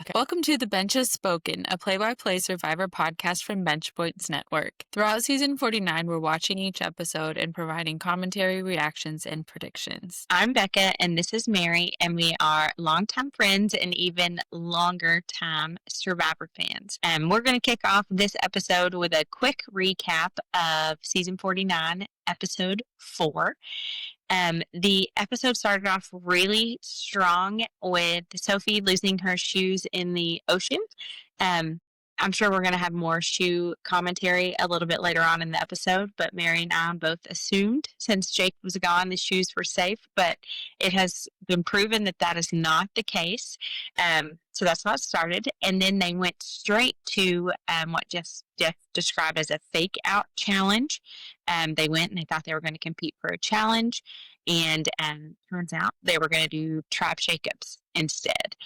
Okay. Welcome to The Bench Has Spoken, a play-by-play Survivor podcast from Benchpoints Network. Throughout season 49, we're watching each episode and providing commentary, reactions, and predictions. I'm Becca, and this is Mary, and we are longtime friends and even longer time Survivor fans. And we're going to kick off this episode with a quick recap of season 49, episode 4. The episode started off really strong with Sophie losing her shoes in the ocean. I'm sure we're going to have more shoe commentary a little bit later on in the episode, but Mary and I both assumed since Jake was gone, the shoes were safe, but it has been proven that that is not the case. So that's how it started. And then they went straight to what Jeff described as a fake out challenge. They went and they thought they were going to compete for a challenge. And turns out they were going to do tribe shakeups instead.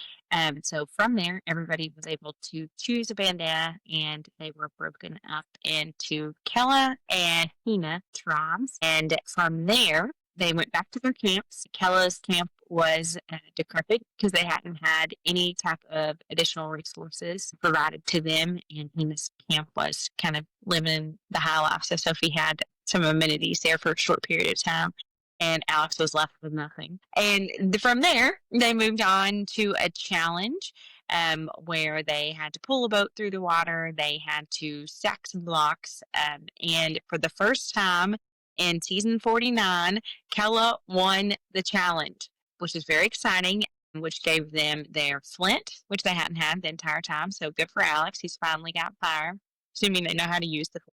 So from there, everybody was able to choose a bandana, and they were broken up into Kella and Hina tribes. And from there, they went back to their camps. Kella's camp was decrepit because they hadn't had any type of additional resources provided to them, and Hina's camp was kind of living the high life. So Sophie had some amenities there for a short period of time, and Alex was left with nothing. And from there, they moved on to a challenge where they had to pull a boat through the water. They had to stack some blocks. And for the first time in season 49, Kella won the challenge, which is very exciting, which gave them their flint, which they hadn't had the entire time. So good for Alex. He's finally got fire, assuming they know how to use the flint.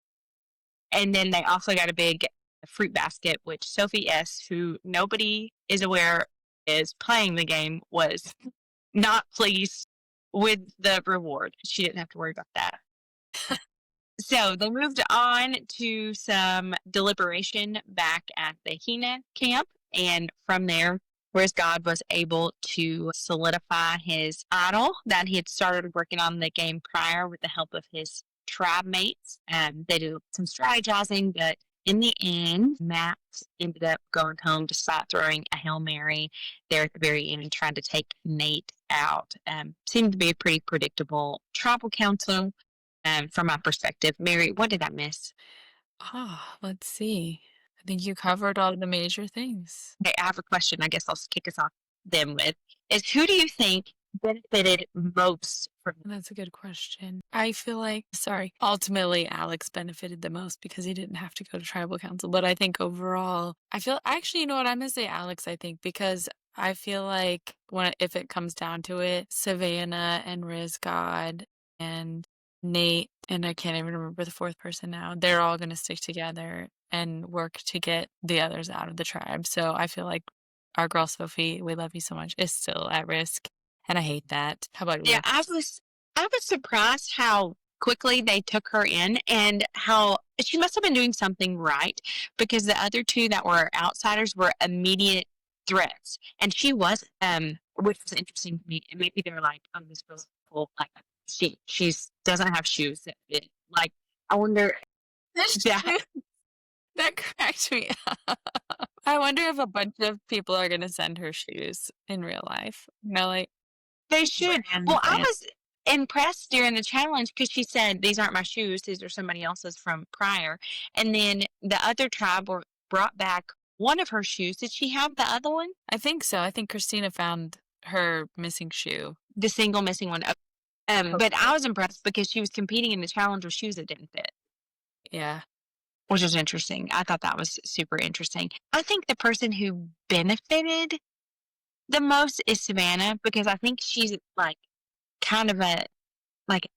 And then they also got a big fruit basket, which Sophie S., who nobody is aware is playing the game, was not pleased with the reward. She didn't have to worry about that. So they moved on to some deliberation back at the Hina camp. And from there, Rizgod was able to solidify his idol that he had started working on the game prior with the help of his tribe mates. They did some strategizing, but in the end, Matt ended up going home despite throwing a Hail Mary there at the very end and trying to take Nate out. Seemed to be a pretty predictable tribal council from my perspective. Mary, what did I miss? Let's see. I think you covered all the major things. Okay, I have a question. I guess I'll kick us off then with is who do you think benefited most from That's a good question. I feel like, ultimately Alex benefited the most because he didn't have to go to tribal council. But I think overall, actually, you know what? I'm going to say Alex, I think, because I feel like if it comes down to it, Savannah and Rizgod and Nate, and I can't even remember the fourth person now, they're all going to stick together and work to get the others out of the tribe. So I feel like our girl Sophie, we love you so much, is still at risk. And I hate that. How about you? Yeah, I was surprised how quickly they took her in and how she must have been doing something right because the other two that were outsiders were immediate threats, and she wasn't. Which was interesting to me. And maybe they're like, "Oh, this girl's cool. Like she's doesn't have shoes that fit." Like I wonder. Yeah, That cracked me up. I wonder if a bunch of people are going to send her shoes in real life. Like they should. brands Well, I and was impressed during the challenge because she said, "These aren't my shoes. These are somebody else's from prior." And then the other tribe brought back one of her shoes. Did she have the other one? I think so. I think Christina found her missing shoe. The single missing one. But I was impressed because she was competing in the challenge with shoes that didn't fit, Yeah. which was interesting. I thought that was super interesting. I think the person who benefited the most is Savannah because I think she's like kind of like,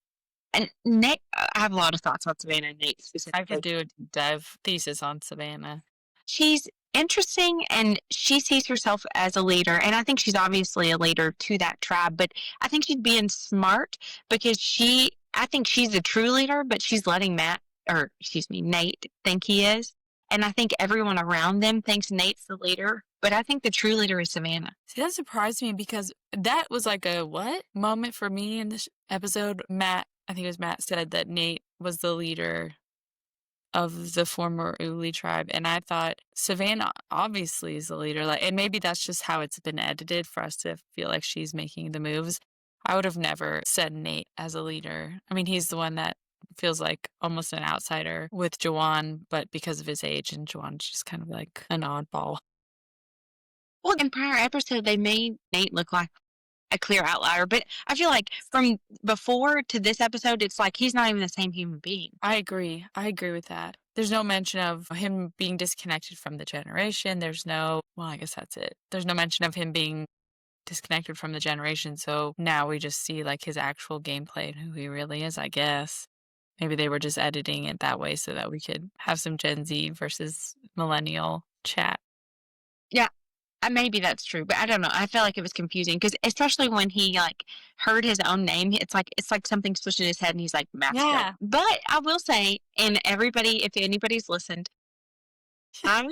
and Nate, I have a lot of thoughts on Savannah and Nate I could specifically. do a deep dive thesis on Savannah. She's interesting and she sees herself as a leader. And I think she's obviously a leader to that tribe, but I think she's being smart because I think she's a true leader, but she's letting Nate think he is. And I think everyone around them thinks Nate's the leader, but I think the true leader is Savannah. See, that surprised me because that was like a what moment for me in this episode. I think it was Matt said that Nate was the leader of the former Uli tribe, and I thought Savannah obviously is the leader, and maybe that's just how it's been edited for us to feel like she's making the moves. I would have never said Nate as a leader. I mean, he's the one that feels like almost an outsider with Jawan, but because of his age, and Jawan's just kind of like an oddball. Well, in prior episode, they made Nate look like a clear outlier, but I feel like from before to this episode, it's like he's not even the same human being. I agree. I agree with that. There's no mention of him being disconnected from the generation. There's no, well, I guess that's it. There's no mention of him being disconnected from the generation. So now we just see like his actual gameplay and who he really is, I guess. Maybe they were just editing it that way so that we could have some Gen Z versus millennial chat. Yeah, maybe that's true, but I don't know. I felt like it was confusing because especially when he like heard his own name, it's like something switched in his head, and he's like mascot. Yeah. But I will say, and everybody, if anybody's listened, I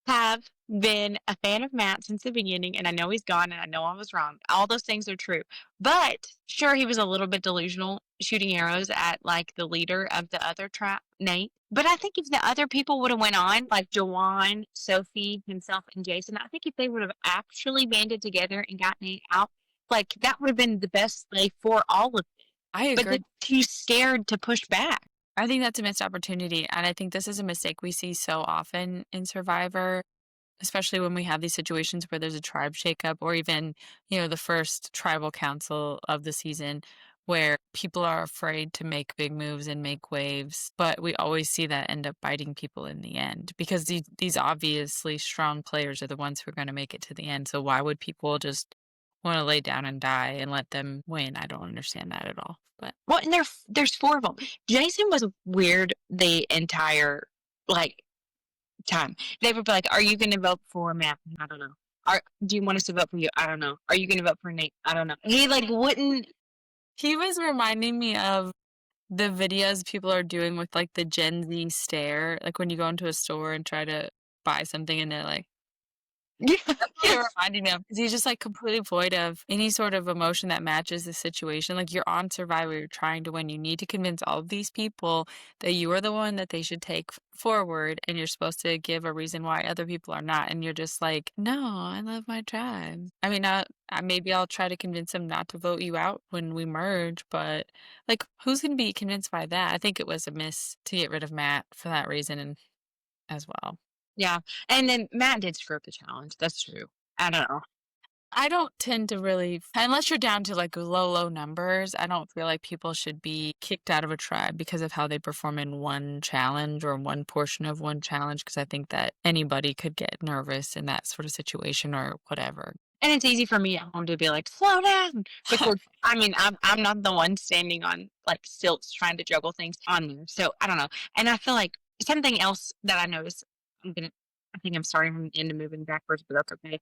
have been a fan of Matt since the beginning, and I know he's gone, and I know I was wrong. All those things are true. But sure, he was a little bit delusional shooting arrows at like the leader of the other trap, Nate. But I think if the other people would have went on, like Jawan, Sophie, himself, and Jason, I think if they would have actually banded together and got Nate out, like that would have been the best way for all of them. I But agree. they're too scared to push back. I think that's a missed opportunity. And I think this is a mistake we see so often in Survivor, especially when we have these situations where there's a tribe shakeup or even, the first tribal council of the season where people are afraid to make big moves and make waves. But we always see that end up biting people in the end because these obviously strong players are the ones who are going to make it to the end. So why would people just want to lay down and die and let them win? I don't understand that at all. But Well, and there's four of them. Jason was weird the entire like time. They would be like, "Are you going to vote for Matt? I don't know. Do you want us to vote for you? I don't know. Are you going to vote for Nate? I don't know." He like wouldn't. he was reminding me of the videos people are doing with, like, the Gen Z stare, like, when you go into a store and try to buy something and they're like Yeah, that's what it yes, reminded me of, 'cause he's just, like, completely void of any sort of emotion that matches the situation, like, you're on Survivor, you're trying to win, you need to convince all of these people that you are the one that they should take f forward, and you're supposed to give a reason why other people are not, and you're just like, "No, I love my tribe." I mean, maybe I'll try to convince them not to vote you out when we merge, but, like, who's gonna be convinced by that? I think it was a miss to get rid of Matt for that reason and as well. yeah. And then Matt did screw up the challenge. That's true. I don't know. I don't tend to really unless you're down to, like, low, low numbers, I don't feel like people should be kicked out of a tribe because of how they perform in one challenge or one portion of one challenge. Because I think that anybody could get nervous in that sort of situation or whatever. And it's easy for me at home to be like, "Slow down," because I mean, I'm not the one standing on like stilts trying to juggle things on there. So I don't know. And I feel like something else that I noticed. I think I'm starting from the end and moving backwards, but that's okay.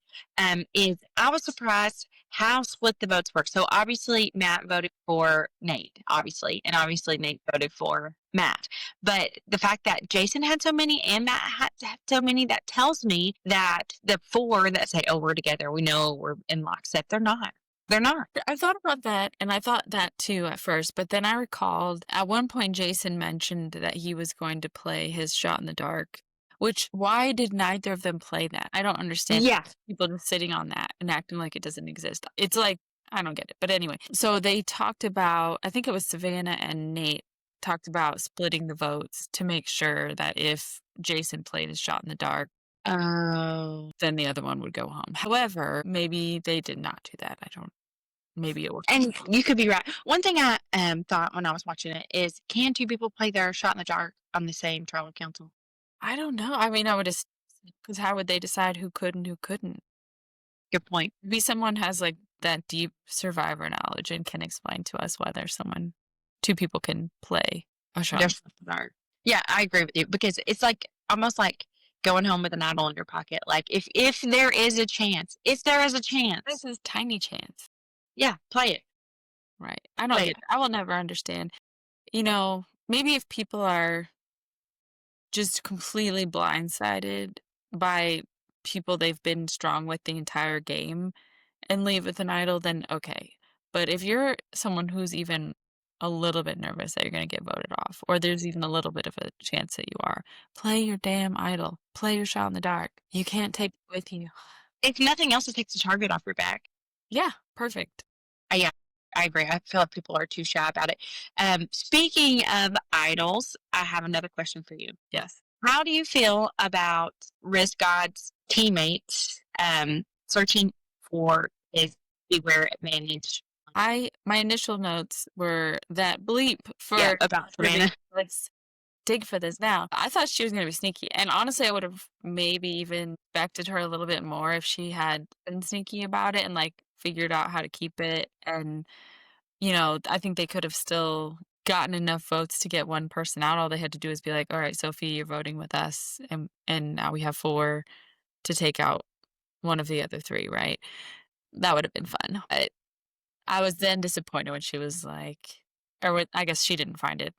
Is I was surprised how split the votes were. So obviously Matt voted for Nate, obviously, and obviously Nate voted for Matt. But the fact that Jason had so many and Matt had so many, that tells me that the four that say, "Oh, we're together, we know we're in lockstep," they're not. They're not. I thought about that, and I thought that too at first, but then I recalled at one point Jason mentioned that he was going to play his shot in the dark, which why did neither of them play that? I don't understand Yeah. people just sitting on that and acting like it doesn't exist. It's like, I don't get it. But anyway, so they talked about, I think it was Savannah and Nate talked about splitting the votes to make sure that if Jason played his shot in the dark, Oh. then the other one would go home. However, maybe they did not do that. I don't, maybe it worked. And you could be right. One thing I thought when I was watching it is, can two people play their shot in the dark on the same tribal council? I don't know. I mean, I would just, because how would they decide who could and who couldn't? Good point. Maybe someone has like that deep survivor knowledge and can explain to us whether two people can play a shot. Their shot in the dark. Yeah, I agree with you because it's like almost like going home with an idol in your pocket. Like if there is a chance, if there is a chance, This is tiny chance, yeah, play it. right? I don't Play get it. it. I will never understand. Maybe if people are just completely blindsided by people they've been strong with the entire game and leave with an idol, then okay. But if you're someone who's even a little bit nervous that you're going to get voted off, or there's even a little bit of a chance that you are, play your damn idol. Play your shot in the dark. You can't take it with you. If nothing else, it takes a target off your back. Yeah, perfect. Yeah. I agree. I feel like people are too shy about it. Speaking of idols, I have another question for you. Yes. How do you feel about Rizgod's teammates searching for his beware advantage? My initial notes were that bleep Yeah, for about giving Savannah. let's dig for this now. I thought she was gonna be sneaky, and honestly, I would have maybe even expected her a little bit more if she had been sneaky about it and, like, figured out how to keep it, and, I think they could have still gotten enough votes to get one person out. All they had to do is be like, "Alright, Sophie, you're voting with us, and now we have 4 to take out one of the other 3," right? That would have been fun, but I was then disappointed when she was like or when I guess she didn't find it.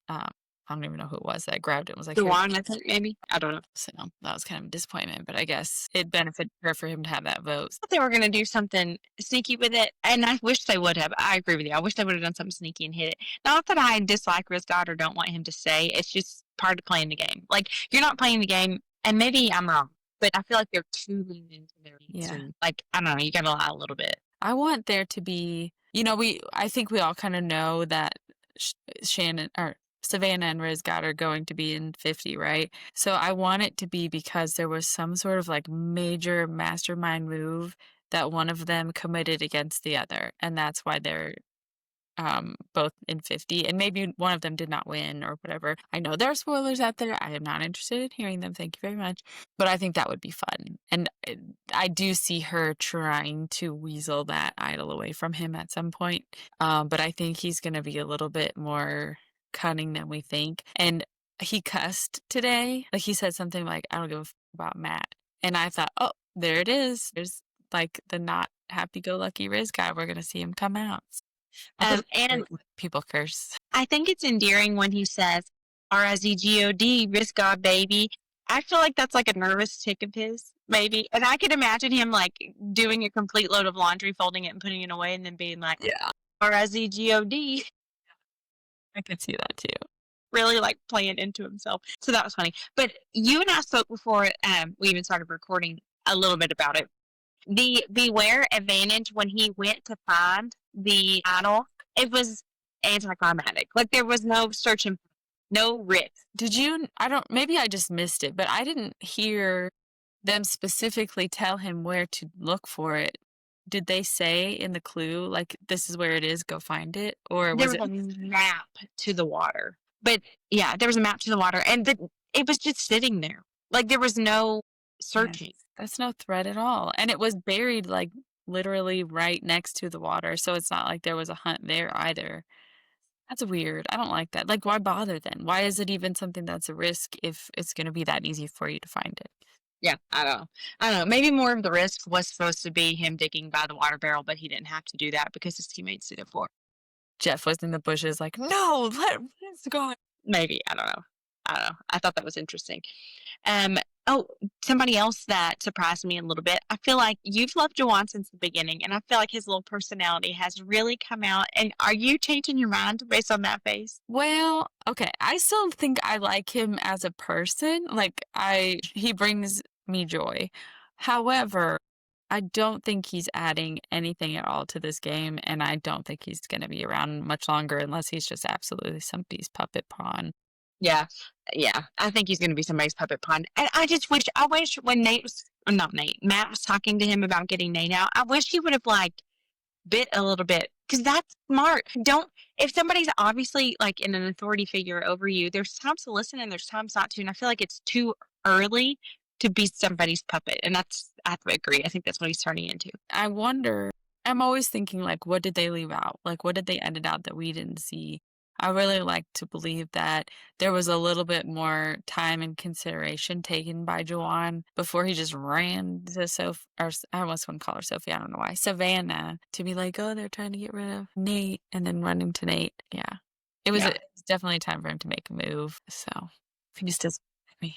Um, I don't even know who it was that grabbed it and was like, "Here." Dewan, I think maybe. I don't know. So, that was kind of a disappointment, but I guess it benefited her for him to have that vote. Thought they were going to do something sneaky with it, and I wish they would have. I agree with you. I wish they would have done something sneaky and hit it. Not that I dislike Rizgod or don't want him to stay. It's just part of playing the game. Like you're not playing the game, and maybe I'm wrong, but I feel like they're too leaned into their leads, Yeah. and like I don't know, you got to lie a little bit. I want there to be I think we all kinda know that Shannon or Savannah and Rizgod are going to be in 50, right? So I want it to be because there was some sort of, like, major mastermind move that one of them committed against the other, and that's why they're both in 50, and maybe one of them did not win or whatever. I know there are spoilers out there. I am not interested in hearing them. Thank you very much. But I think that would be fun. And I do see her trying to weasel that idol away from him at some point. But I think he's going to be a little bit more cunning than we think. And he cussed today. Like he said something like, I don't give a about Matt. And I thought, oh, there it is. There's like the not happy go lucky Riz guy. We're going to see him come out. I think it's And great when people curse. I think it's endearing when he says "Rizgod, risk God, baby." I feel like that's like a nervous tick of his, maybe. And I could imagine him like doing a complete load of laundry, folding it and putting it away, and then being like, Yeah. "Rizgod," I could see that too. really like playing into himself. So that was funny. But you and I spoke before we even started recording a little bit about it. The beware advantage when he went to find the idol, it was anticlimactic. Like there was no searching, no risk. Did you I don't maybe I just missed it, but I didn't hear them specifically tell him where to look for it. Did they say in the clue, like, "This is where it is, go find it," or There was was it a map to the water, but yeah, there was a map to the water, and it was just sitting there. Like there was no Yes, searching. that's no threat at all, and it was buried, like, literally right next to the water, so it's not like there was a hunt there either. That's weird, I don't like that, like, why bother then? Why is it even something that's a risk if it's gonna be that easy for you to find it? Yeah, I don't know. I don't know. Maybe more of the risk was supposed to be him digging by the water barrel, but he didn't have to do that because his teammates did it for him. Jeff was in the bushes like, "No, let's go." Maybe. I don't know. I don't know. I thought that was interesting. Um, oh, somebody else that surprised me a little bit. I feel like you've loved Jawan since the beginning, and I feel like his little personality has really come out. And are you changing your mind based on that face? Well, okay, I still think I like him as a person, like, he brings me joy. However, I don't think he's adding anything at all to this game, and I don't think he's gonna be around much longer unless he's just absolutely somebody's puppet pawn. Yeah, yeah. I think he's going to be somebody's puppet pawn. And I wish when Nate was, or not Nate, Matt was talking to him about getting Nate out. I wish he would have like bit a little bit because that's smart. Don't if somebody's obviously like in an authority figure over you, there's times to listen and there's times not to. And I feel like it's too early to be somebody's puppet. And I agree. I think that's what he's turning into. I wonder I'm always thinking, like, what did they leave out? Like, what did they edit out that we didn't see? I really like to believe that there was a little bit more time and consideration taken by Jawan before he just ran to I almost want to call her Sophie, I don't know why, Savannah, to be like, "Oh, they're trying to get rid of Nate," and then running to Nate. Yeah. Yeah. It was definitely time for him to make a move, so if he just doesn't me.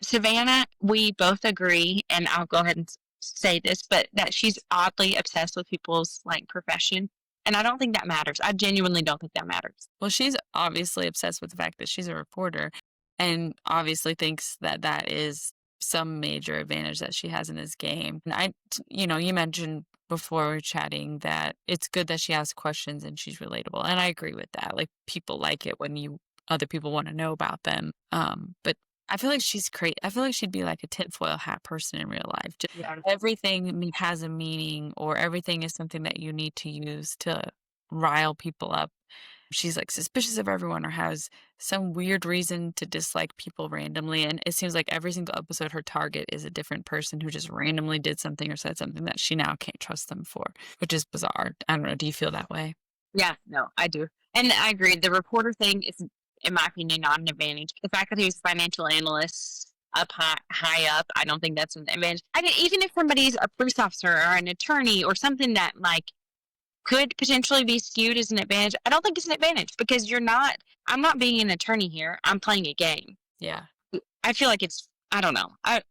Savannah, we both agree, and I'll go ahead and say this, but that she's oddly obsessed with people's like profession. And I don't think that matters. I genuinely don't think that matters. Well, she's obviously obsessed with the fact that she's a reporter and obviously thinks that that is some major advantage that she has in this game. And you mentioned before we're chatting that it's good that she asks questions and she's relatable. And I agree with that. Like people like it when other people want to know about them. But I feel like she's crazy. I feel like she'd be like a tinfoil hat person in real life. Just Yeah. everything has a meaning, or everything is something that you need to use to rile people up. She's like suspicious of everyone or has some weird reason to dislike people randomly. And it seems like every single episode, her target is a different person who just randomly did something or said something that she now can't trust them for, which is bizarre. I don't know. Do you feel that way? Yeah, no, I do. And I agree. The reporter thing is, in my opinion, not an advantage. The fact that he was a financial analyst up high up, I don't think that's an advantage. Even if somebody's a police officer or an attorney or something that like could potentially be skewed as an advantage, I don't think it's an advantage because I'm not being an attorney here. I'm playing a game. Yeah. I feel like I don't know. I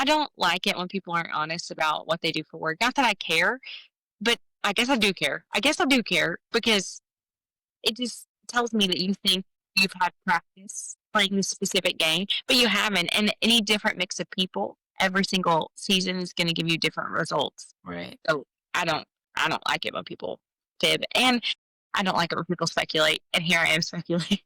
don't like it when people aren't honest about what they do for work. Not that I care, but I guess I do care. I guess I do care because it just tells me that you think you've had practice playing this specific game, but you haven't. And any different mix of people, every single season is going to give you different results. Right. So I don't like it when people fib, and I don't like it when people speculate. And here I am speculating.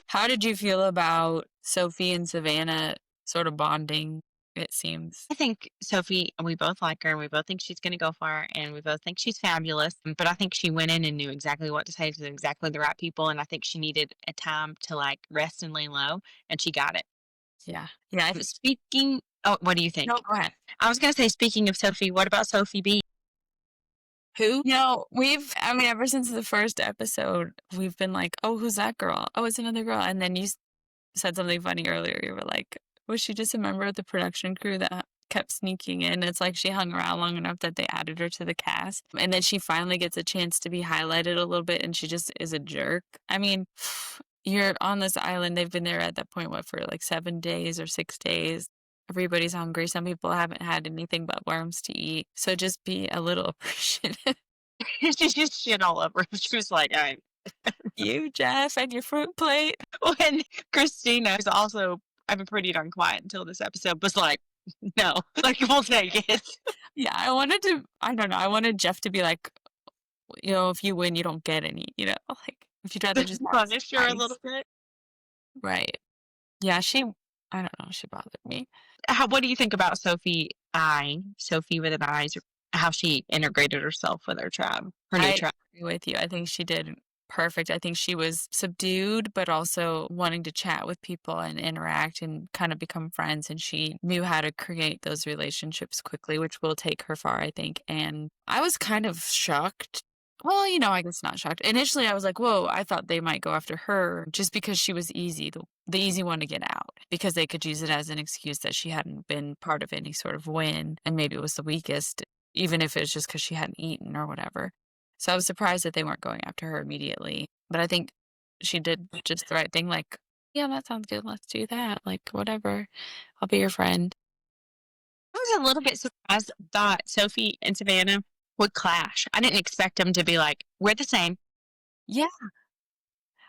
How did you feel about Sophie and Savannah sort of bonding, it seems? I think Sophie, we both like her, and we both think she's going to go far, and we both think she's fabulous. But I think she went in and knew exactly what to say to exactly the right people, and I think she needed a time to like rest and lay low, and she got it. Yeah. Yeah. Speaking, oh, what do you think? No, go ahead. I was going to say, speaking of Sophie, what about Sophie B? Who? Ever since the first episode, we've been like, oh, who's that girl? Oh, it's another girl. And then you said something funny earlier. You were like, was she just a member of the production crew that kept sneaking in? It's like she hung around long enough that they added her to the cast. And then she finally gets a chance to be highlighted a little bit, and she just is a jerk. I mean, you're on this island. They've been there at that point, for like 7 days or 6 days. Everybody's hungry. Some people haven't had anything but worms to eat. So just be a little appreciative. She just shit all over him. She was like, all right. You, Jeff, and your fruit plate. When Christina, who's also, I've been pretty darn quiet until this episode, was like, no, like, we'll take it. Yeah, I wanted Jeff to be like, if you win, you don't get any, like, if you'd rather just punish her a little bit. Right. Yeah, I don't know, she bothered me. What do you think about Sophie with an I, how she integrated herself with her tribe, her new tribe? I agree with you. I think she did perfect. I think she was subdued, but also wanting to chat with people and interact and kind of become friends. And she knew how to create those relationships quickly, which will take her far, I think. And I was kind of shocked. Well, I guess not shocked. Initially, I was like, whoa, I thought they might go after her just because she was easy, the easy one to get out, because they could use it as an excuse that she hadn't been part of any sort of win. And maybe it was the weakest, even if it was just because she hadn't eaten or whatever. So I was surprised that they weren't going after her immediately. But I think she did just the right thing. Like, yeah, that sounds good. Let's do that. Like, whatever. I'll be your friend. I was a little bit surprised. Thought Sophie and Savannah would clash. I didn't expect them to be like, we're the same. Yeah.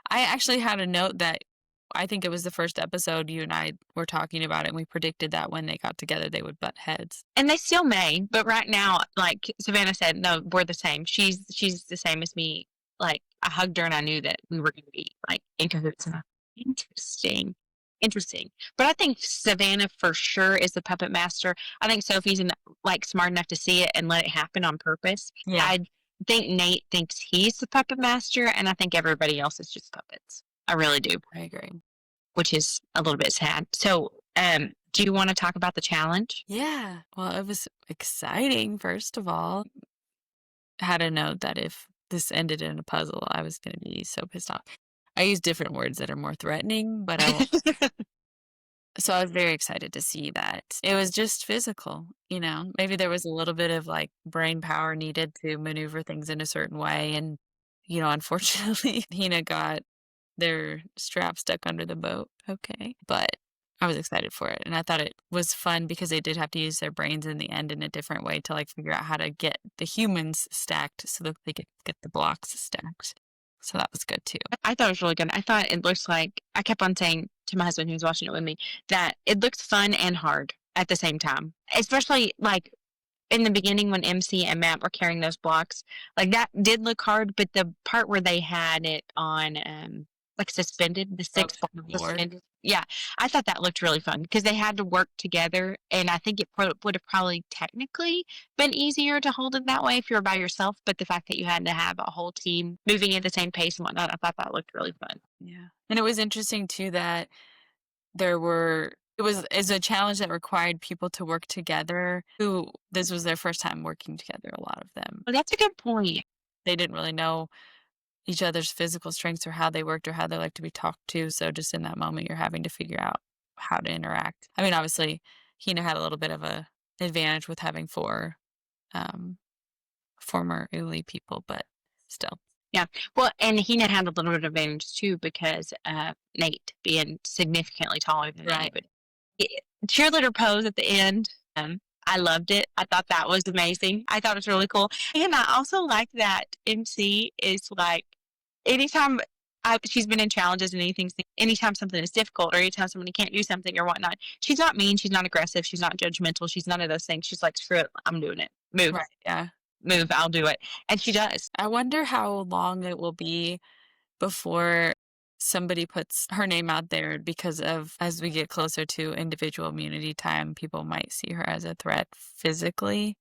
I actually had a note that I think it was the first episode you and I were talking about it, and we predicted that when they got together, they would butt heads. And they still may, but right now, like Savannah said, no, we're the same. She's the same as me. Like, I hugged her and I knew that we were going to be like in cahoots. Interesting. But I think Savannah for sure is the puppet master. I think Sophie's smart enough to see it and let it happen on purpose. Yeah. I think Nate thinks he's the puppet master, and I think everybody else is just puppets. I really do. I agree. Which is a little bit sad. So, do you want to talk about the challenge? Yeah. Well, it was exciting, first of all. I had a note that if this ended in a puzzle, I was going to be so pissed off. I use different words that are more threatening, but I won't. So I was very excited to see that it was just physical, maybe there was a little bit of like brain power needed to maneuver things in a certain way. And, unfortunately, Hina got their strap stuck under the boat. Okay. But I was excited for it. And I thought it was fun because they did have to use their brains in the end in a different way to like figure out how to get the humans stacked so that they could get the blocks stacked. So that was good too. I thought it was really good. I thought it looks like, I kept on saying to my husband who was watching it with me, that it looks fun and hard at the same time. Especially like in the beginning when MC and Matt were carrying those blocks, like that did look hard, but the part where they had it on like suspended, the Up six to blocks the board. suspended. Yeah, I thought that looked really fun because they had to work together, and I think it would have probably technically been easier to hold it that way if you were by yourself. But the fact that you had to have a whole team moving at the same pace and whatnot, I thought that looked really fun. Yeah. And it was interesting too that it was is a challenge that required people to work together who this was their first time working together, a lot of them. Well, that's a good point. They didn't really know each other's physical strengths or how they worked or how they like to be talked to. So just in that moment, you're having to figure out how to interact. I mean, obviously, Hina had a little bit of a advantage with having four um, former Uli people, but still. Yeah. Well, and Hina had a little bit of advantage too because Nate being significantly taller than Right. anybody. Cheerleader pose at the end. I loved it. I thought that was amazing. I thought it was really cool. And I also like that MC is like, anytime she's been in challenges and anytime something is difficult or anytime somebody can't do something or whatnot, she's not mean. She's not aggressive. She's not judgmental. She's none of those things. She's like, screw it. I'm doing it. Move, Right. Yeah. move. I'll do it. And she does. I wonder how long it will be before somebody puts her name out there because of as we get closer to individual immunity time, people might see her as a threat physically.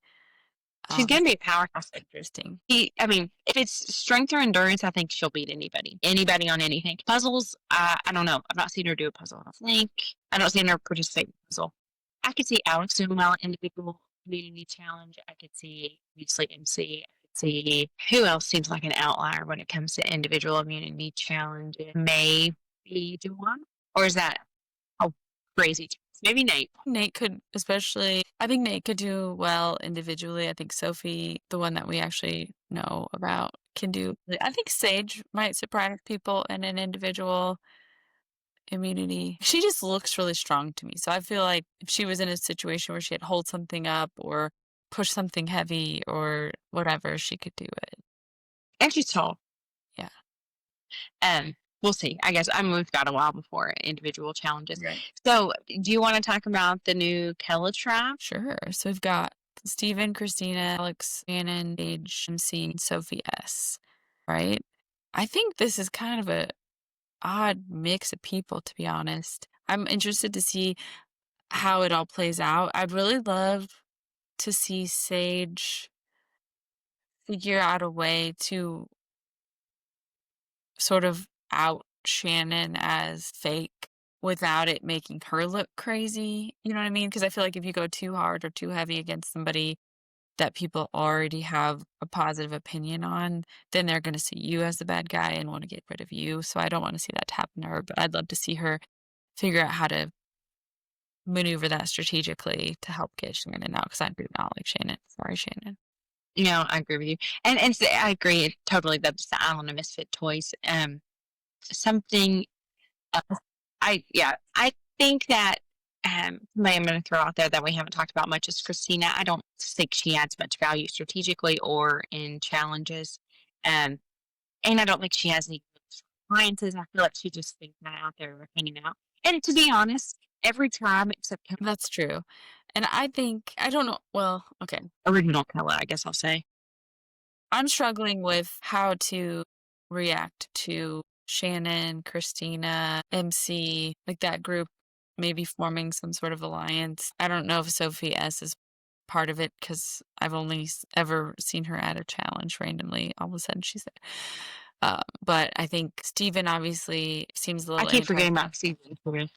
She's going to be a powerhouse. Interesting. I mean, if it's strength or endurance, I think she'll beat anybody. Anybody on anything. Puzzles, I don't know. I've not seen her do a puzzle. I don't think. I don't see her participate in a puzzle. I could see Alex doing well individual community challenge. I could see obviously MC. I could see who else seems like an outlier when it comes to individual immunity challenge. Maybe Juwan, or is that a crazy? Maybe Nate. Nate could especially I think Nate could do well individually. I think Sophie, the one that we actually know about, can do I think Sage might surprise people in an individual immunity. She just looks really strong to me. So I feel like if she was in a situation where she had to hold something up or push something heavy or whatever, she could do it. And she's tall. Yeah. We'll see. I guess we've got a while before individual challenges. Right. So, do you want to talk about the new Kella tribe? Sure. So we've got Steven, Christina, Alex, Shannon, Paige, MC, and Sophie S. Right? I think this is kind of a odd mix of people, to be honest. I'm interested to see how it all plays out. I'd really love to see Sage figure out a way to sort of out Shannon as fake without it making her look crazy. You know what I mean? Because I feel like if you go too hard or too heavy against somebody that people already have a positive opinion on, then they're going to see you as the bad guy and want to get rid of you. So I don't want to see that happen to her, but I'd love to see her figure out how to maneuver that strategically to help get Shannon out because I do not like Shannon. Sorry, Shannon. No, I agree with you, and I agree totally that it's the Island of Misfit Toys. Something else. I think that somebody I'm going to throw out there that we haven't talked about much is Christina. I don't think she adds much value strategically or in challenges, and I don't think she has any alliances. I feel like she just thinks that out there hanging out. And to be honest, every time except That's true. And I think, I don't know, well, okay. original Kella, I guess I'll say. I'm struggling with how to react to Shannon, Christina, MC, like that group maybe forming some sort of alliance. I don't know if Sophie S is part of it because I've only ever seen her at a challenge randomly. All of a sudden she's there. But I think Steven obviously seems a little I keep forgetting about Steven.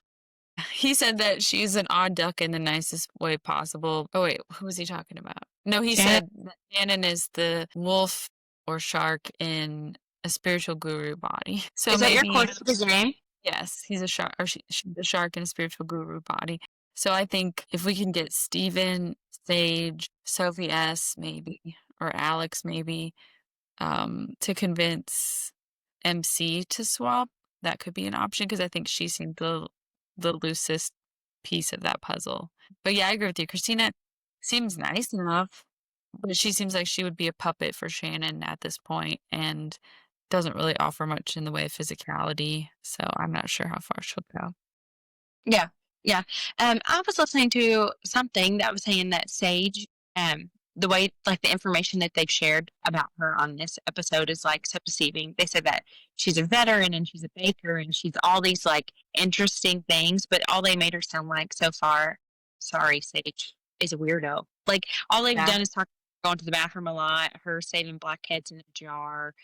He said that she's an odd duck in the nicest way possible. Oh, wait, who was he talking about? No, he said that Shannon is the wolf or shark in a spiritual guru body. So is that your maybe, course his name? yes, he's a shark, or she's a shark in a spiritual guru body. So I think if we can get Steven, Sage, Sophie S, maybe, or Alex, maybe, to convince MC to swap, that could be an option because I think she seemed the loosest piece of that puzzle. But yeah, I agree with you. Christina seems nice enough, but she seems like she would be a puppet for Shannon at this point and doesn't really offer much in the way of physicality. So I'm not sure how far she'll go. Yeah, yeah. I was listening to something that was saying that Sage the way, like, the information that they've shared about her on this episode is, like, so deceiving. They said that she's a veteran and she's a baker and she's all these, like, interesting things, but all they made her sound like so far, sorry, Sage, is a weirdo. Like, all they've Yeah. done is talk going to the bathroom a lot, her saving blackheads in a jar,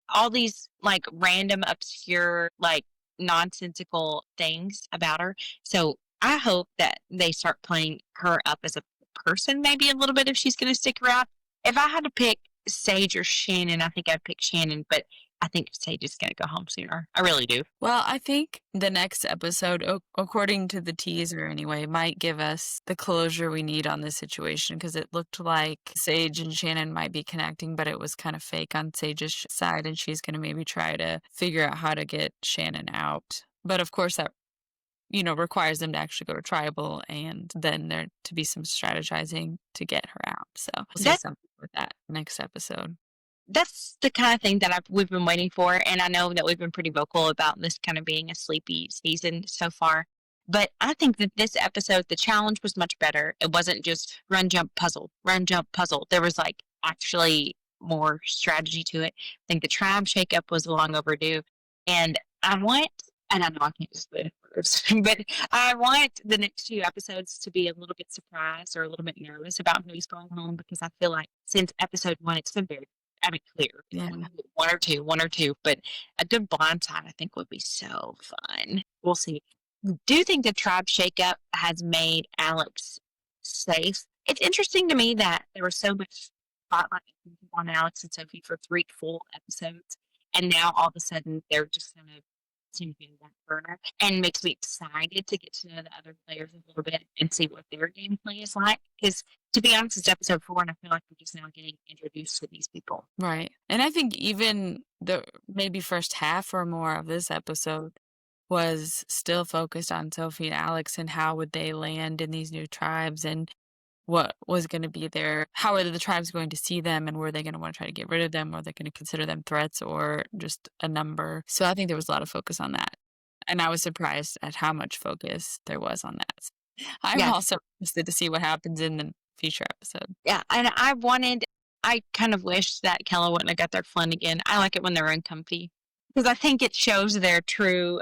all these, like, random, obscure, like, nonsensical things about her. So I hope that they start playing her up as a person maybe a little bit if she's going to stick around. If I had to pick Sage or Shannon, I think I'd pick Shannon, but I think Sage is going to go home sooner. I really do. Well, I think the next episode, according to the teaser anyway, might give us the closure we need on this situation because it looked like Sage and Shannon might be connecting, but it was kind of fake on Sage's side, and she's going to maybe try to figure out how to get Shannon out. But of course, that requires them to actually go to tribal and then there to be some strategizing to get her out. So we'll see That something with that next episode. that's the kind of thing that we've been waiting for, and I know that we've been pretty vocal about this kind of being a sleepy season so far. But I think that this episode, the challenge was much better. It wasn't just run, jump, puzzle, run, jump, puzzle. There was like actually more strategy to it. I think the tribe shakeup was long overdue, and and I know I can't just put words, but I want the next few episodes to be a little bit surprised or a little bit nervous about who's going home because I feel like since episode one, it's been very, I mean, clear. Yeah. One or two, but a good blindside I think would be so fun. We'll see. Do you think the tribe shakeup has made Alex safe? It's interesting to me that there was so much spotlight on Alex and Sophie for 3 full episodes, and now all of a sudden they're just kind of seem to be in the back burner, and makes me excited to get to know the other players a little bit and see what their gameplay is like. Because to be honest, it's episode 4, and I feel like we're just now getting introduced to these people. Right. And I think even the maybe first half or more of this episode was still focused on Sophie and Alex and how would they land in these new tribes and what was going to be how are the tribes going to see them and were they going to want to try to get rid of them? Or they going to consider them threats or just a number? So I think there was a lot of focus on that. And I was surprised at how much focus there was on that. I'm Yeah. also interested to see what happens in the future episode. Yeah, and I kind of wish that Kella wouldn't have got their fun again. I like it when they're uncomfy because I think it shows their true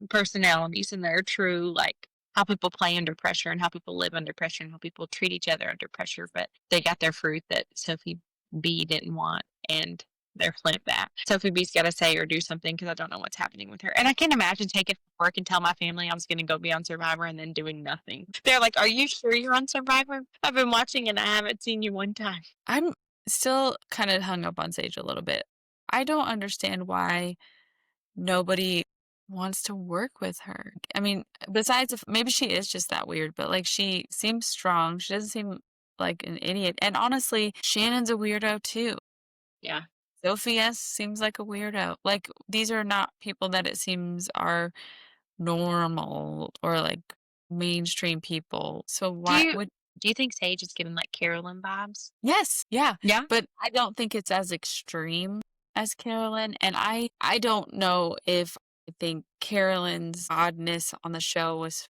personalities and their true, like, how people play under pressure and how people live under pressure and how people treat each other under pressure. But they got their fruit that Sophie B didn't want, and they're flip that. Sophie B's got to say or do something because I don't know what's happening with her. And I can't imagine taking work and tell my family I was going to go be on Survivor and then doing nothing. They're like, "Are you sure you're on Survivor? I've been watching and I haven't seen you one time." I'm still kind of hung up on Sage a little bit. I don't understand why nobody wants to work with her. I mean, besides if maybe she is just that weird, but like she seems strong. She doesn't seem like an idiot. And honestly, Shannon's a weirdo too. Yeah. Sophie S seems like a weirdo. Like these are not people that it seems are normal or like mainstream people. So Do why you would do you think Sage is giving like Carolyn vibes? Yes, yeah. Yeah. But I don't think it's as extreme as Carolyn. And I don't know if I think Carolyn's oddness on the show was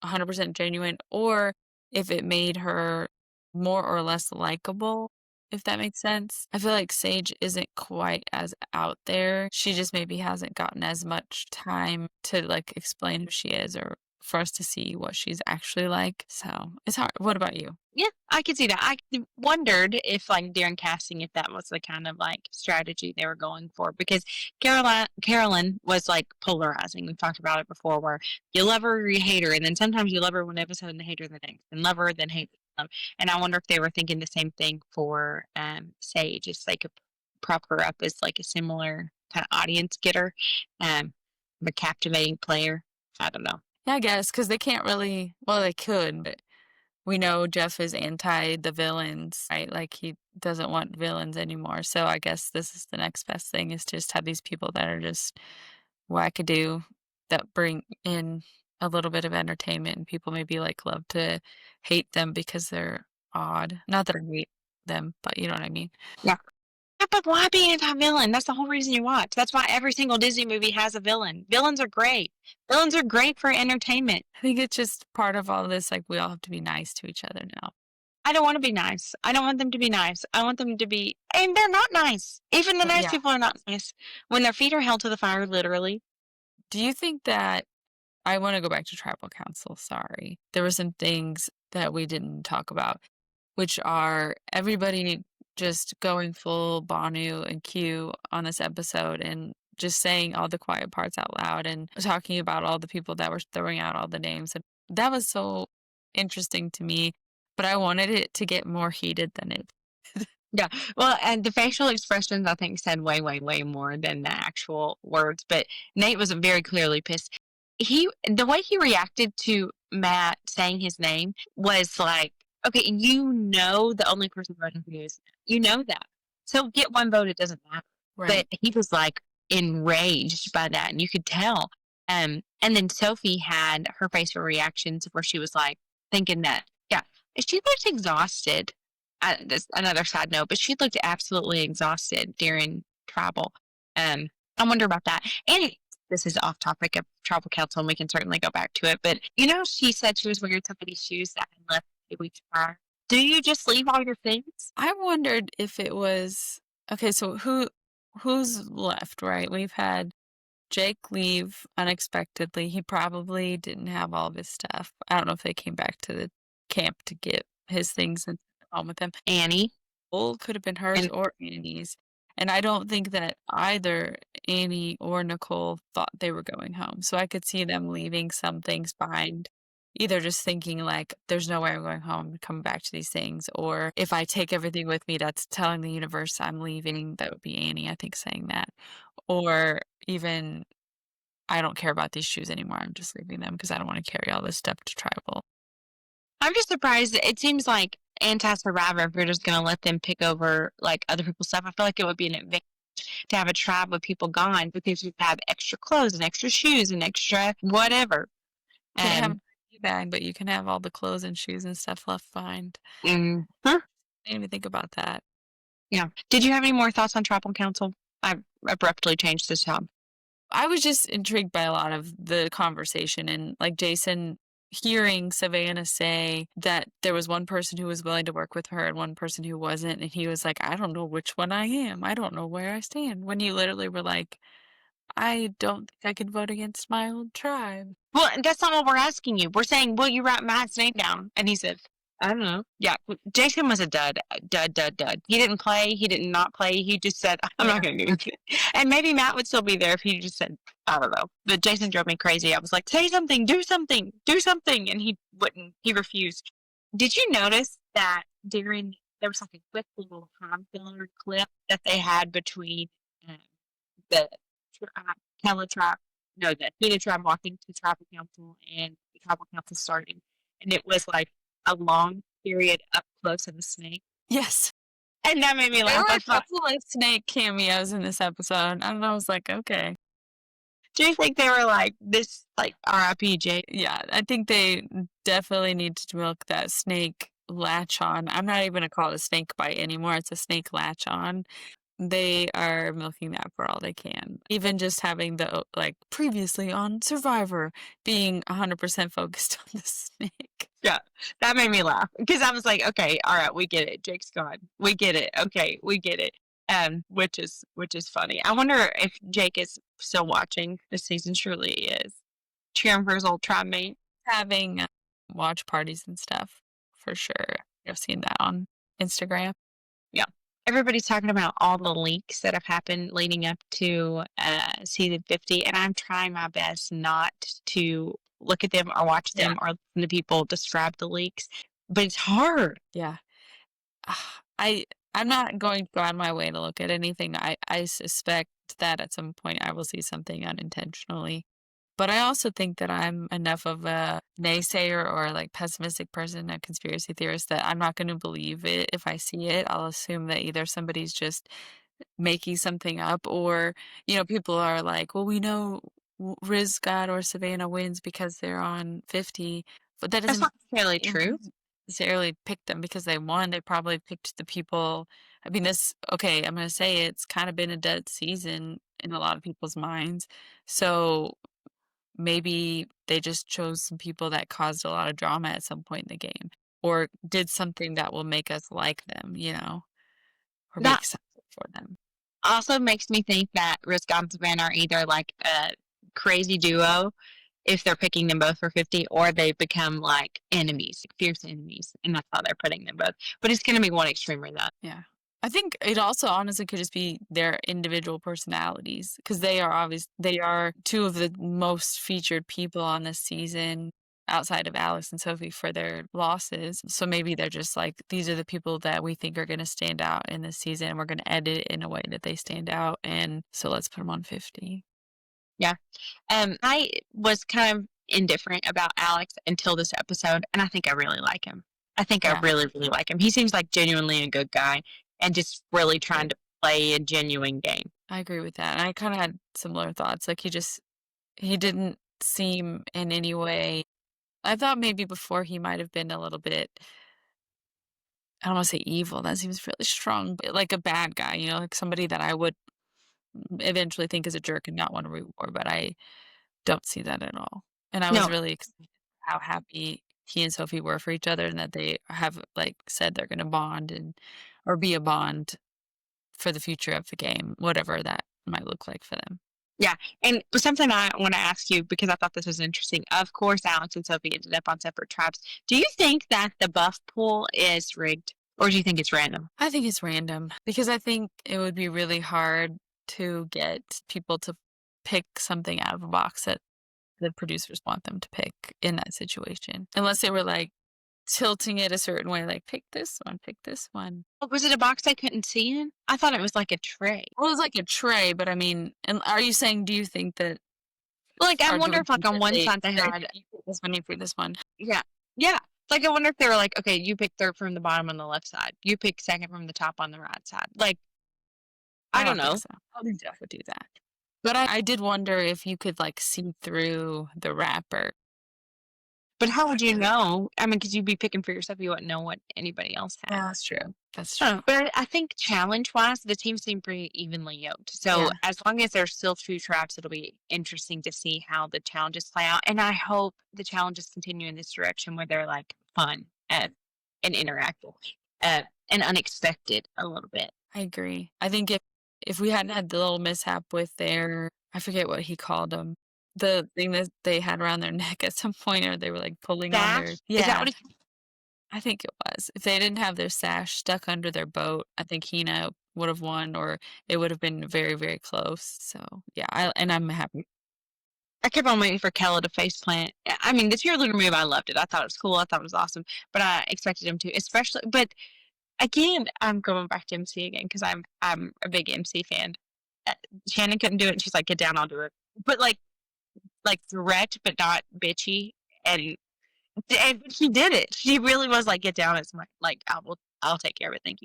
100% genuine or if it made her more or less likable, if that makes sense. I feel like Sage isn't quite as out there. She just maybe hasn't gotten as much time to like explain who she is or for us to see what she's actually like. So it's hard. What about you? Yeah, I could see that. I wondered if, like, during casting, if that was the kind of like strategy they were going for, because Carolyn was like polarizing. We've talked about it before, where you love her or you hate her, and then sometimes you love her one episode and hate her the next, and love her then hate her. And I wonder if they were thinking the same thing for Sage. It's like prop her up as like a similar kind of audience getter, a captivating player. I don't know. Yeah, I guess because they can't really. Well, they could, but we know Jeff is anti the villains, right? Like he doesn't want villains anymore. So I guess this is the next best thing is to just have these people that are just wackadoo that bring in a little bit of entertainment and people maybe like love to hate them because they're odd. Not that I hate them, but you know what I mean. Yeah. Yeah, but why be anti-villain? That's the whole reason you watch. That's why every single Disney movie has a villain. Villains are great. Villains are great for entertainment. I think it's just part of all this, like we all have to be nice to each other now. I don't want to be nice. I don't want them to be nice. I want them to be, and they're not nice. Even the nice Yeah. people are not nice when their feet are held to the fire, literally. Do you think that I wanna go back to tribal council, sorry. There were some things that we didn't talk about, which are everybody just going full Bonu and Q on this episode and just saying all the quiet parts out loud and talking about all the people that were throwing out all the names, and that was so interesting to me, but I wanted it to get more heated than it. Yeah. Well, and the facial expressions, I think, said way, way, way more than the actual words. But Nate was very clearly pissed. The way he reacted to Matt saying his name was like, okay, the only person voting for you is Matt. You know that. So get one vote, it doesn't matter. But Right. he was like enraged by that, and you could tell. And then Sophie had her facial reactions where she was like thinking that, yeah, she looked exhausted. This another side note, but she looked absolutely exhausted during travel. I wonder about that. And this is off topic of travel council, and we can certainly go back to it. But she said she was wearing somebody's shoes that had left a week prior. Do you just leave all your things? I wondered if it was okay, so who's left, right? We've had Jake leave unexpectedly. He probably didn't have all of his stuff. I don't know if they came back to the camp to get his things and on with him. Annie Bull could have been hers and or Annie's. And I don't think that either Annie or Nicole thought they were going home. So I could see them leaving some things behind, either just thinking like, there's no way I'm going home and coming back to these things. Or if I take everything with me, that's telling the universe I'm leaving. That would be Annie, I think, saying that. Or even, I don't care about these shoes anymore. I'm just leaving them because I don't want to carry all this stuff to tribal. I'm just surprised. It seems like anti-survivor, if you're just going to let them pick over like other people's stuff, I feel like it would be an advantage to have a tribe with people gone because you have extra clothes and extra shoes and extra whatever. Can't have Um, a bag, but you can have all the clothes and shoes and stuff left behind. huh? I didn't even think about that. Yeah. Did you have any more thoughts on tribal council? I abruptly changed this job. I was just intrigued by a lot of the conversation and like Jason hearing Savannah say that there was one person who was willing to work with her and one person who wasn't. And he was like, I don't know which one I am. I don't know where I stand. When you literally were like, I don't think I could vote against my old tribe. Well, that's not what we're asking you. We're saying, will you write Matt's name down? And he said, I don't know. Yeah, Jason was a dud, dud, dud, dud. He didn't play. He did not play. He just said, I'm Yeah. not going to do it. And maybe Matt would still be there if he just said, I don't know. But Jason drove me crazy. I was like, say something, do something, do something. And he wouldn't. He refused. Did you notice that there was like a quick little time filler clip that they had between um, the teletribe, no, the Phoenix tribe walking to tribal council and the tribal council starting. And it was like a long period up close of the snake. Yes. And that made me There laugh. were I a thought, couple of snake cameos in this episode. And I was like, okay. do you think they were like this, like RIP Jake? Yeah, I think they definitely need to milk that snake latch on. I'm not even gonna call it a snake bite anymore. It's a snake latch on. They are milking that for all they can. Even just having the like previously on Survivor being 100% focused on the snake. Yeah, that made me laugh because I was like, okay, all right, we get it. Jake's gone. We get it. Okay, we get it. Which is funny. I wonder if Jake is still watching this season. Surely he is. Cheering for his old tribe mate. Having watch parties and stuff for sure. I've seen that on Instagram. Yeah. Everybody's talking about all the leaks that have happened leading up to season 50, and I'm trying my best not to look at them or watch Yeah. them or listen to people describe the leaks, but it's hard. Yeah. I I'm not going to go out of my way to look at anything. I suspect that at some point I will see something unintentionally. But I also think that I'm enough of a naysayer or like pessimistic person, a conspiracy theorist, that I'm not going to believe it if I see it. I'll assume that either somebody's just making something up or, people are like, well, we know Rizgod or Savannah wins because they're on 50, but that That's doesn't not necessarily it true. doesn't necessarily pick them because they won. They probably picked the people. I mean, okay, I'm going to say it's kind of been a dead season in a lot of people's minds. So maybe they just chose some people that caused a lot of drama at some point in the game. or did something that will make us like them, or That make sense for them. also makes me think that Rizgod and Savannah are either like a crazy duo if they're picking them both for 50, or they become like enemies, like fierce enemies, and that's how they're putting them both. But it's going to be one extreme or that. Yeah. I think it also honestly could just be their individual personalities because they are two of the most featured people on this season outside of Alex and Sophie for their losses. So maybe they're just like, these are the people that we think are going to stand out in this season. And we're going to edit it in a way that they stand out. And so let's put them on 50. Yeah. I was kind of indifferent about Alex until this episode, and I think I really like him. I think I Yeah, really, really like him. He seems like genuinely a good guy and just really trying to play a genuine game. I agree with that. And I kind of had similar thoughts. Like he didn't seem in any way. I thought maybe before he might have been a little bit, I don't wanna say evil, that seems really strong, but like a bad guy, like somebody that I would eventually think is a jerk and not wanna root for, but I don't see that at all. And I was No, really excited how happy he and Sophie were for each other and that they have, like, said they're gonna bond or be a bond for the future of the game, whatever that might look like for them. yeah. And something I want to ask you because I thought this was interesting. Of course, Alex and Sophie ended up on separate tribes. Do you think that the buff pool is rigged, or do you think it's random? I think it's random because I think it would be really hard to get people to pick something out of a box that the producers want them to pick in that situation. Unless they were, like, tilting it a certain way, like, "Pick this one, pick this one." Was it a box I couldn't see in? I thought it was like a tray. Well, it was like a tray, but I mean and are you saying do you think that Like, I or do wonder we if, like, think on that one they side they said, had, "You pick this one, you pick this one"? yeah, yeah. Like, I wonder if they were like, "Okay, you pick 3rd from the bottom on the left side. You pick 2nd from the top on the right side." Like, I I don't don't think know. so. I don't think Jeff would do that. But I did wonder if you could, like, see through the wrapper. But how would you know? I mean, because 'cause you'd be picking for yourself, you wouldn't know what anybody else had. Yeah, that's true. That's Huh, true. but I think challenge-wise, the teams seem pretty evenly yoked. So, Yeah. as long as there's still 2 traps, it'll be interesting to see how the challenges play out, and I hope the challenges continue in this direction where they're, like, fun and interactive, and unexpected a little bit. I agree. I think if we hadn't had the little mishap with their I forget what he called them, the thing that they had around their neck at some point, or they were, like, pulling on their Dash? Is that yeah, what he I think it was. If they didn't have their sash stuck under their boat, I think Hina would have won, or it would have been very, very close. So, yeah, I'm happy. I kept on waiting for Kella to faceplant. I mean, the cheerleader move, I loved it. I thought it was cool. I thought it was awesome, but I expected him to, especially. But again, I'm going back to MC again because I'm a big MC fan. Uh, Shannon couldn't do it, and she's like, "Get down, I'll do it." But like direct, but not bitchy, and she did it. She really was like, "Get down, it's my like I'll take care of it. Thank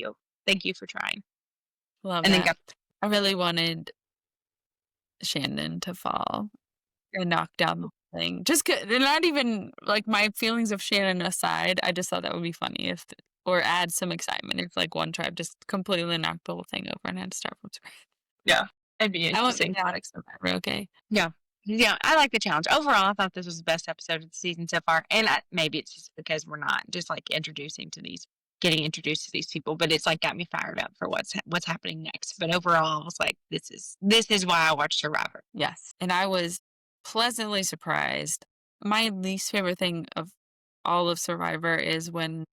you for trying." Love And then that. got I really wanted Shannon to fall and knock down the whole thing. Just they're not even like, my feelings of Shannon aside, I just thought that would be funny if or add some excitement if, like, one tribe just completely knocked the whole thing over and had to start from scratch. yeah, it'd be I want interesting. chaotic Survivor, okay? Yeah. Yeah, I like the challenge. Overall, I thought this was the best episode of the season so far, and maybe it's just because we're not just, like, getting introduced to these people, but it's, like, got me fired up for what's happening next. But overall, I was like, "This is why I watch Survivor." Yes, and I was pleasantly surprised. My least favorite thing of all of Survivor is when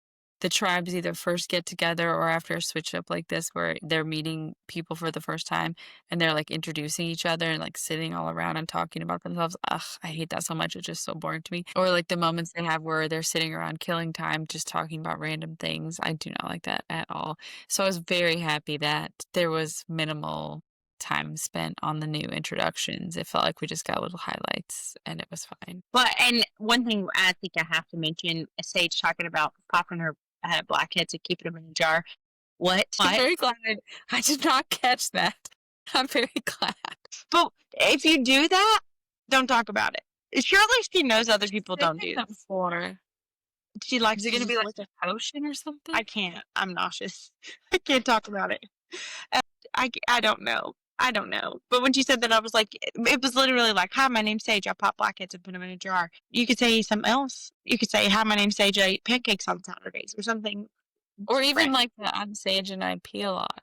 the tribes either first get together or after a switch up like this where they're meeting people for the first time and they're like introducing each other and like sitting all around and talking about themselves. Ugh, I hate that so much. It's just so boring to me. Or like the moments they have where they're sitting around killing time just talking about random things. I do not like that at all. So I was very happy that there was minimal time spent on the new introductions. It felt like we just got little highlights and it was fine. Well, and one thing I think I have to mention, Sage talking about popping her blackheads and keeping them in a jar. What? I'm What? very glad I did not catch that. I'm very glad. But if you do that, don't talk about it. Surely she knows other people don't do. That before. She likes Is it to gonna be just like lick a it. potion or something? I can't. I'm nauseous. I can't talk about it. Uh, I don't know. I don't know. But when she said that, I was like, it was literally like, "Hi, my name's Sage. I pop blackheads and put them in a jar." You could say something else. You could say, "Hi, my name's Sage. I eat pancakes on Saturdays," or something Or even different. like the I'm Sage and I pee a lot.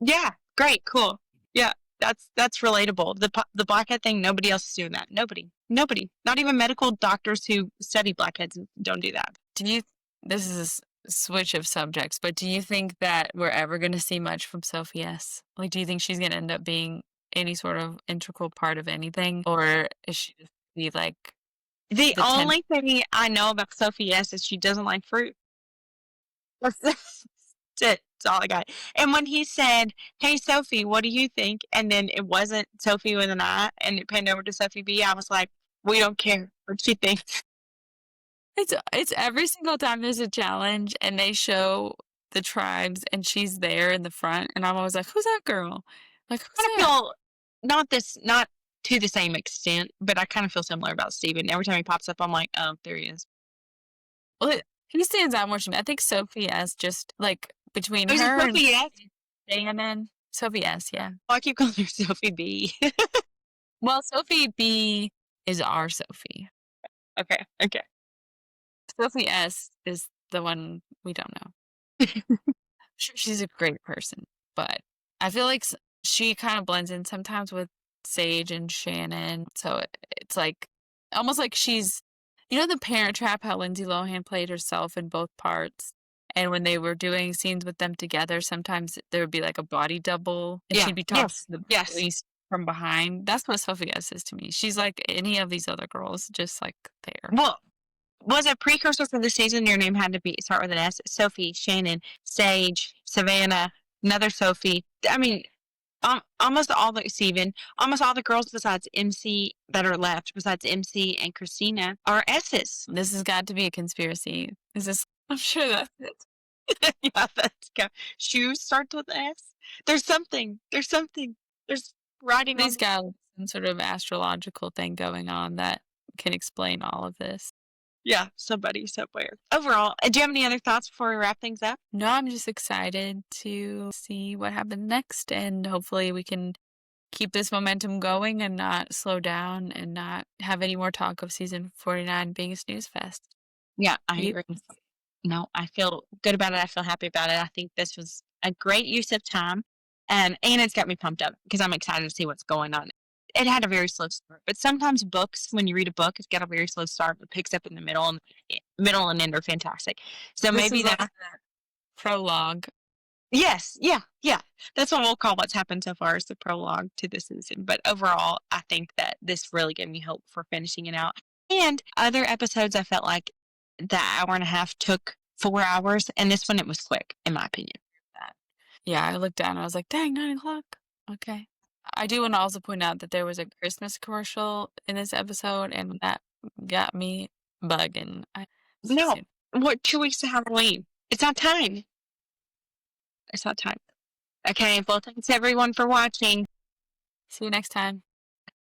Yeah, great, cool. Yeah, that's relatable. The blackhead thing, nobody else is doing that. Nobody. Not even medical doctors who study blackheads don't do that. Do you this is a switch of subjects, but do you think that we're ever gonna see much from Sophie S? Like, do you think she's gonna end up being any sort of integral part of anything, or is she just be like The the 10? only thing I know about Sophie S is she doesn't like fruit. That's it. That's all I got. And when he said, "Hey Sophie, what do you think?" and then it wasn't Sophie with an I, and it panned over to Sophie B, I was like, "We don't care what she thinks." It's every single time there's a challenge and they show the tribes and she's there in the front, and I'm always like, "Who's that girl? Like, who's I that?" feel not to the same extent, but I kind of feel similar about Steven. Every time he pops up, I'm like, "Oh, there he is." Well, he stands out more to me. I think Sophie S just, like, between Oh, is it her and Sophie S? Shannon Sophie S, yeah. Oh, I keep calling her Sophie B. Well, Sophie B is our Sophie. Okay, okay. Sophie S is the one we don't know. Sure, she's a great person, but I feel like she kind of blends in sometimes with Sage and Shannon. So it's like almost like she's, the Parent Trap, how Lindsay Lohan played herself in both parts. And when they were doing scenes with them together, sometimes there would be like a body double and Yeah. she'd be talking Yes. to the Yes. police from behind. That's what Sophie S is to me. She's like any of these other girls, just like there. Well, was a precursor for the season. Your name had to be start with an S. Sophie, Shannon, Sage, Savannah, another Sophie. I mean, almost all the Steven, almost all the girls besides MC that are left, besides MC and Christina, are S's. This has got to be a conspiracy. Is this? I'm sure that's it. Yeah, that's go. Shoes starts with S. There's something. There's something. There's writing These on. got some sort of astrological thing going on that can explain all of this. Yeah, somebody somewhere. Overall, do you have any other thoughts before we wrap things up? No, I'm just excited to see what happens next, and hopefully we can keep this momentum going and not slow down and not have any more talk of season 49 being a snooze fest. Yeah, I You? agree. No, I feel good about it. I feel happy about it. I think this was a great use of time. And it's got me pumped up because I'm excited to see what's going on. It had a very slow start, but sometimes books, when you read a book, it's got a very slow start, but picks up in the middle, and middle and end are fantastic. So This maybe is like that. the prologue. Yes, yeah, yeah. That's what we'll call what's happened so far is the prologue to this season. But overall, I think that this really gave me hope for finishing it out. And other episodes, I felt like the hour and a half took 4 hours, and this one it was quick, in my opinion. Yeah, I looked down and I was like, dang, 9 o'clock. Okay. I do want to also point out that there was a Christmas commercial in this episode, and that got me bugging. It's just, No, what 2 weeks to Halloween? It's not time. It's not time. Okay, well, thanks everyone for watching. see you next time.